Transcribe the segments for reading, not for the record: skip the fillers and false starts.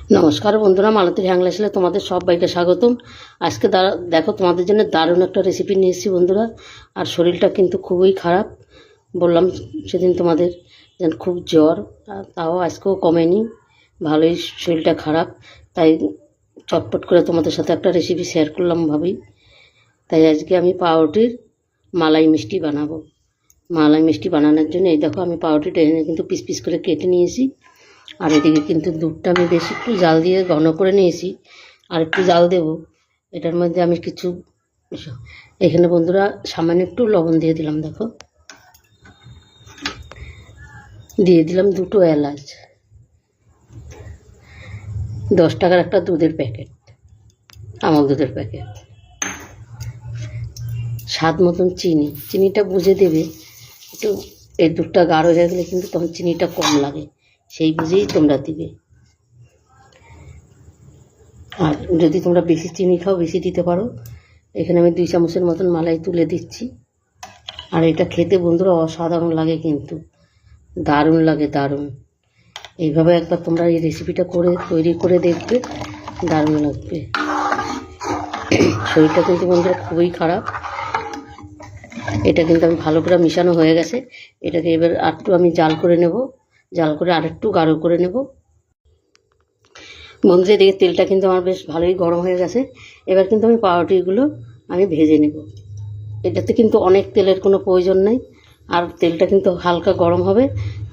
নমস্কার বন্ধুরা, মালতীর হ্যাংলাসলে তোমাদের সবাইকে স্বাগতম। আজকে দেখো তোমাদের জন্য দারুণ একটা রেসিপি নিয়ে এসেছি বন্ধুরা। আর শরীরটা কিন্তু খুবই খারাপ, বললাম সেদিন তোমাদের যেন খুব জ্বর, তাও আজকেও কমেনি, ভালোই শরীরটা খারাপ। তাই চটপট করে তোমাদের সাথে একটা রেসিপি শেয়ার করলাম ভাবি। তাই আজকে আমি পাউরুটির মালাই মিষ্টি বানাবো। মালাই মিষ্টি বানানোর জন্য এই দেখো আমি পাউরুটিটা এনে কিন্তু পিস পিস করে কেটে নিয়েছি। আর এদিকে কিন্তু দুধটা আমি বেশি একটু জাল দিয়ে ঘন করে নিয়েছি, আর একটু জাল দেব। এটার মধ্যে আমি কিছু এখানে বন্ধুরা সামান্য একটু লবণ দিয়ে দিলাম, দেখো দিয়ে দিলাম 2টো এলাচ, 10 টাকার একটা দুধের প্যাকেট, আমল দুধের প্যাকেট, স্বাদ মতন চিনিটা বুঝে দেবে। একটু এই দুধটা গাঢ় হয়ে গেলে কিন্তু তখন চিনিটা কম লাগে, সেই বুঝেই তোমরা দিবে। আর যদি তোমরা বেশি চিনি খাও বেশি দিতে পারো। এখানে আমি 2 চামচের মতন মালাই তুলে দিচ্ছি। আর এটা খেতে বন্ধুরা অসাধারণ লাগে, কিন্তু দারুণ লাগে, দারুণ। এইভাবে একবার তোমরা এই রেসিপিটা তৈরি করে দেখবে, দারুণ লাগবে। শরীরটা কিন্তু বন্ধুরা খুবই খারাপ। এটা কিন্তু আমি ভালো করে মিশানো হয়ে গেছে। এটাকে এবার আরেকটু আমি জাল করে নেব, জাল করে আরেকটু গাঢ় করে নেব বন্ধুরা। এদিকে তেলটা কিন্তু আমার বেশ ভালোই গরম হয়ে গেছে। এবার কিন্তু আমি পাউরুটিগুলো আমি ভেজে নেব। এটাতে কিন্তু অনেক তেলের কোনো প্রয়োজন নেই, আর তেলটা কিন্তু হালকা গরম হবে।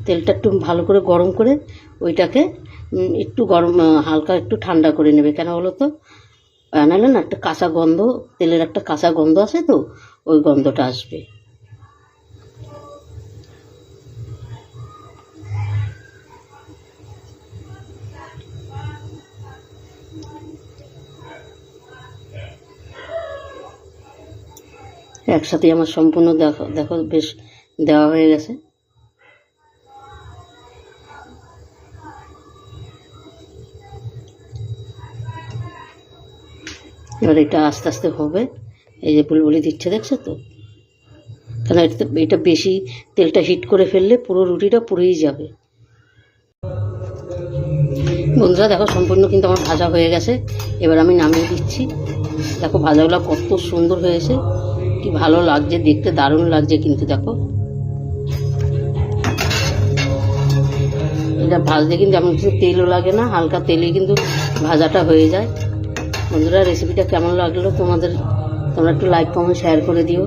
তেলটা একটু ভালো করে গরম করে ওইটাকে একটু হালকা একটু ঠান্ডা করে নেবে। কেন বলো তো, নাহলে না একটা কাঁচা গন্ধ, তেলের একটা কাঁচা গন্ধ আছে, তো ওই গন্ধটা আসবে। একসাথে আমার সম্পূর্ণ দেখো দেখো বেশ দেওয়া হয়ে গেছে। এবার এটা আস্তে আস্তে হবে। এই যে বুলবুলি দিচ্ছে, দেখছো তো? কেন এটা বেশি তেলটা হিট করে ফেললে পুরো রুটিটা পুড়েই যাবে বন্ধুরা। দেখো সম্পূর্ণ কিন্তু আমার ভাজা হয়ে গেছে। এবার আমি নামিয়ে দিচ্ছি। দেখো ভাজাগুলো কত সুন্দর হয়েছে, কি ভালো লাগছে দেখতে, দারুণ লাগছে কিন্তু। দেখো এটা ভাজতে কিন্তু এমন কিছু তেলও লাগে না, হালকা তেলেই কিন্তু ভাজাটা হয়ে যায়। বন্ধুরা রেসিপিটা কেমন লাগলো তোমরা একটু লাইক কমেন্ট শেয়ার করে দিও।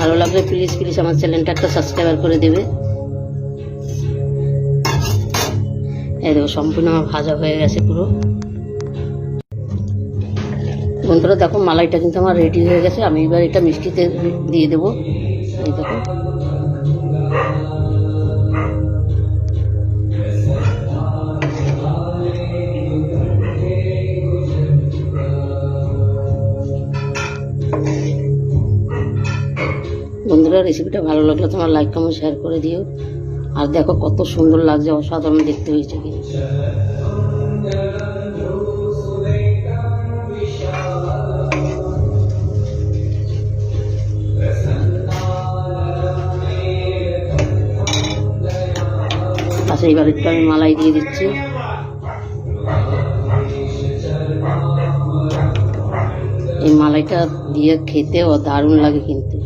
ভালো লাগলে প্লিজ প্লিজ আমার চ্যানেলটা একটা সাবস্ক্রাইব করে দেবে। এই দেখো সম্পূর্ণ আমার ভাজা হয়ে গেছে পুরো বন্ধুরা। দেখো মালাইটা কিন্তু আমার রেডি হয়ে গেছে। আমি এবার এটা মিষ্টিতে দিয়ে দেবো। এই দেখো বন্ধুরা, রেসিপিটা ভালো লাগলে তোমার লাইক কমেন্ট শেয়ার করে দিও। আর দেখো কত সুন্দর লাগছে, অসাধারণ দেখতে হয়েছে কিন্তু। আচ্ছা এবার একটু আমি মালাই দিয়ে দিচ্ছি। এই মালাইটা দিয়ে খেতেও দারুণ লাগে কিন্তু।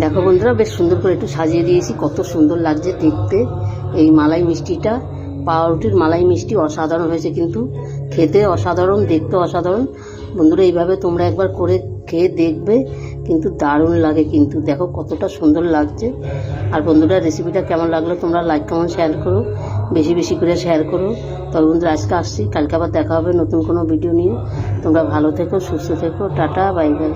দেখো বন্ধুরা বেশ সুন্দর করে একটু সাজিয়ে দিয়েছি, কত সুন্দর লাগছে দেখতে। এই মালাই মিষ্টিটা, পাউরুটির মালাই মিষ্টি অসাধারণ হয়েছে কিন্তু, খেতে অসাধারণ, দেখতে অসাধারণ। বন্ধুরা এইভাবে তোমরা একবার করে খেয়ে দেখবে, কিন্তু দারুণ লাগে কিন্তু। দেখো কতটা সুন্দর লাগছে। আর বন্ধুরা রেসিপিটা কেমন লাগলো তোমরা লাইক কমেন্ট শেয়ার করো, বেশি বেশি করে শেয়ার করো। তবে বন্ধুরা আজকে আসছি, কালকে আবার দেখা হবে নতুন কোনো ভিডিও নিয়ে। তোমরা ভালো থেকো, সুস্থ থেকো, টাটা, বাই বাই।